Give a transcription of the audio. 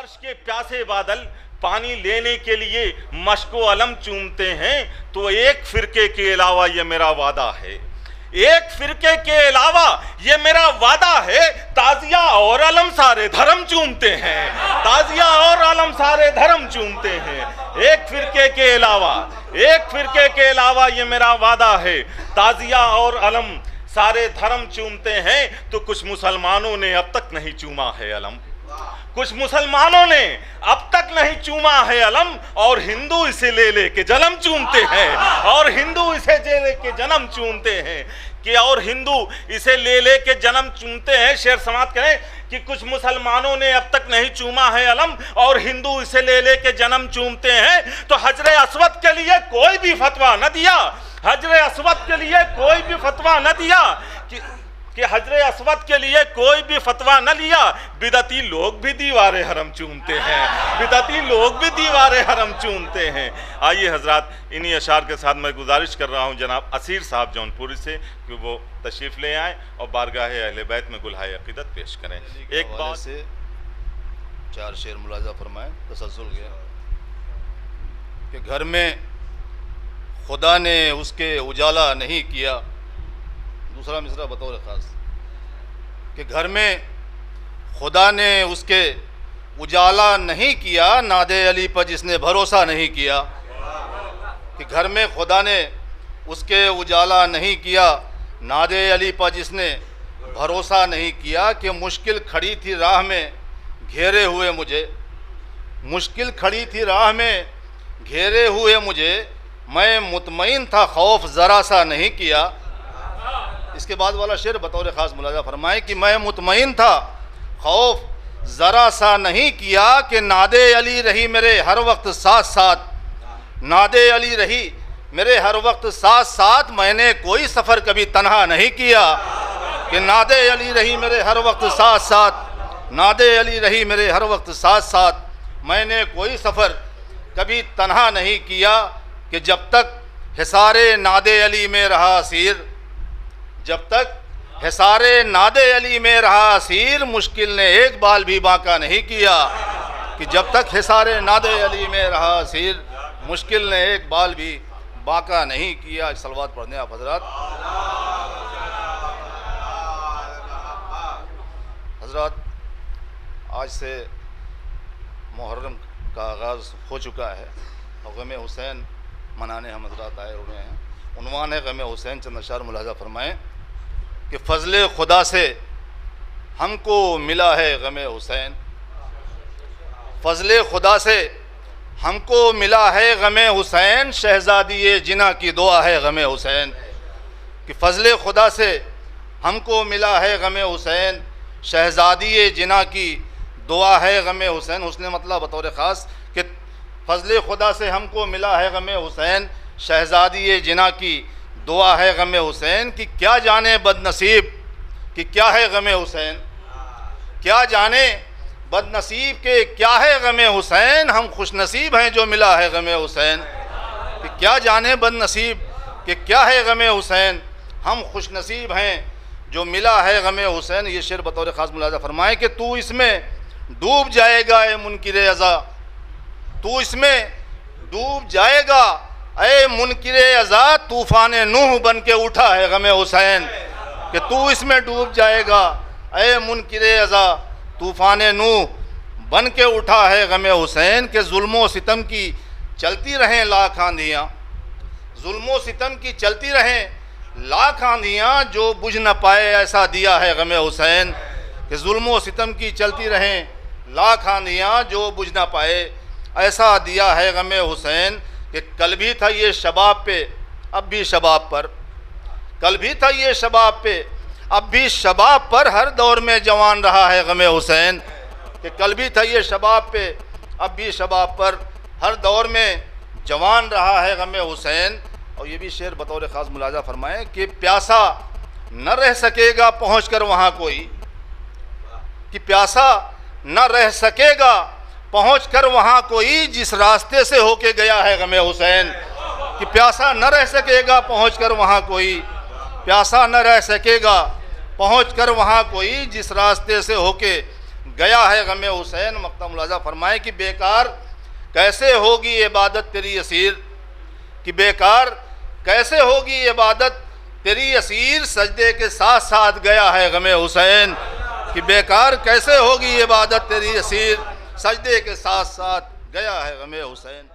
बारिश के प्यासे बादल पानी लेने के लिए मशको अलम चूमते हैं, तो एक फिरके के अलावा ये मेरा वादा है, एक फिरके के अलावा ये मेरा वादा है, ताजिया और अलम सारे धर्म चूमते हैं, ताजिया और अलम सारे धर्म चूमते हैं। एक फिरके के अलावा, एक फिरके के अलावा ये मेरा वादा है, ताजिया और अलम सारे धर्म चूमते हैं। तो कुछ मुसलमानों ने अब तक नहीं चूमा है अलम, कुछ मुसलमानों ने अब तक नहीं चूमा है अलम, और हिंदू इसे ले लेके जन्म चूमते हैं, और हिंदू इसे ले लेके जन्म चूमते हैं कि और हिंदू इसे ले लेके जन्म चूमते हैं। शेर समाप्त करें कि कुछ मुसलमानों ने अब तक नहीं चूमा है अलम, और हिंदू इसे ले लेके जन्म चूमते हैं। तो हजरे अस्वद के लिए कोई भी फतवा न दिया, हजरे अस्वद के लिए कोई भी फतवा न दिया कि हजरे अस्वद के लिए कोई भी फतवा न लिया। बिदती लोग भी दीवारे हरम चूमते हैं, बिदती लोग भी दीवारे हरम चूमते हैं। आइए हजरात, इन्हीं अशार के साथ मैं गुजारिश कर रहा हूँ जनाब असीर साहब जौनपुरी से कि वो तशरीफ़ ले आएँ और बारगाह अहले बैत में गुलहाए अक़ीदत पेश करें। एक बात से चार शेर मुलाजा फरमाएं तसल्सल के कि घर में खुदा ने उसके उजाला नहीं किया। दूसरा मिसरा बतौर ख़ास कि घर में खुदा ने उसके उजाला नहीं किया, नादे अली पर जिसने भरोसा नहीं किया। कि घर में खुदा ने उसके उजाला नहीं किया, नादे अली पर जिसने भरोसा नहीं किया। कि मुश्किल खड़ी थी राह में घेरे हुए मुझे, मुश्किल खड़ी थी राह में घेरे हुए मुझे, मैं मुतमईन था खौफ ज़रा सा नहीं किया। इसके बाद वाला शेर बतौर ख़ास मुलाजा फरमाए कि मैं मुतमईन था खौफ ज़रा सा नहीं किया। कि नादे अली रही मेरे हर वक्त साथ साथ, नादे अली रही मेरे हर वक्त साथ साथ, मैंने कोई सफ़र कभी तन्हा नहीं किया। कि नादे अली रही मेरे हर वक्त साथ साथ, नादे अली रही मेरे हर वक्त साथ साथ, मैंने कोई सफ़र कभी तन्हा नहीं किया। कि जब तक हिसारे नादे अली में रहा असीर, जब तक हिसारे नादे अली में रहा असीर, मुश्किल ने एक बाल भी बांका नहीं किया। कि जब तक हिसारे नादे अली में रहा असीर, मुश्किल ने एक बाल भी बांका नहीं किया। सलवात पढ़ने आप हजरात। हजरात, आज से मुहर्रम का आगाज़ हो चुका है और गम हुसैन मनाने हम हजरात आए हुए हैं। उन्वान है गम हुसैन। चंद अशार मुलाजा फरमाएँ कि फ़ज़ल खुदा से हमको मिला है गम हुसैन, फ़ज़ल खुदा से हमको मिला है गम हुसैन, शहज़ादी जिना की दुआ है गम हुसैन। कि फ़ज़ल खुदा से हमको मिला है गम हुसैन, शहज़ादी जिना की दुआ है गम हुसैन। उसने मतलब बतौर ख़ास कि फ़ज़ल खुदा से हमको मिला है गम हुसैन, शहज़ादी जिना की दुआ है गम हुसैन। कि क्या जाने बदनसीब कि क्या है गम हुसैन, क्या जाने बदनसीब के क्या है गम हुसैन, हम खुशनसीब हैं जो मिला है गम हुसैन। कि क्या जाने बदनसीब कि क्या है गम हुसैन, हम खुशनसीब हैं जो मिला है गम हुसैन। ये शेर बतौर ख़ास मुलाजा फरमाएँ कि तू इसमें डूब जाएगा ए मुनकिर अज़ा, तू इसमें डूब जाएगा ए मुनकिर अज़ा, तूफ़ान नूह बन के उठा है गम हुसैन। कि तू इसमें डूब जाएगा ए मुनकिर अज़ा, तूफ़ान नूह बन के उठा है गम हुसैन। के जुल्मो सितम की चलती रहें लाख आंधियाँ, जुल्मो सितम की चलती रहें लाख आंधियाँ, जो बुझ न पाए ऐसा दिया है गम हुसैन। कि जुल्मो सितम की चलती रहें लाख आंधियाँ, जो बुझ न पाए ऐसा दिया है गम हुसैन। कि कल भी था ये शबाब पे अब भी शबाब पर, कल भी था ये शबाब पे अब भी शबाब पर, हर दौर में जवान रहा है गम हुसैन। कि कल भी था ये शबाब पे अब भी शबाब पर, हर दौर में जवान रहा है गम हुसैन। और ये भी शेर बतौर ख़ास मुलाजा फरमाएँ कि प्यासा न रह सकेगा पहुँच कर वहाँ कोई, कि प्यासा न रह सकेगा पहुँच कर वहाँ कोई, जिस रास्ते से होके गया है गम हुसैन। कि प्यासा न रह सकेगा पहुँच कर वहाँ कोई, प्यासा न रह सकेगा पहुँच कर वहाँ कोई, जिस रास्ते से होके गया है गम हुसैन। मक्ता मुलाजा फरमाए कि बेकार कैसे होगी इबादत तेरी असीर, कि बेकार कैसे होगी इबादत तेरी असीर, सजदे के साथ साथ गया है गम हुसैन। कि बेकार कैसे होगी इबादत तेरी असीर, सजदे के साथ साथ गया है गम हुसैन।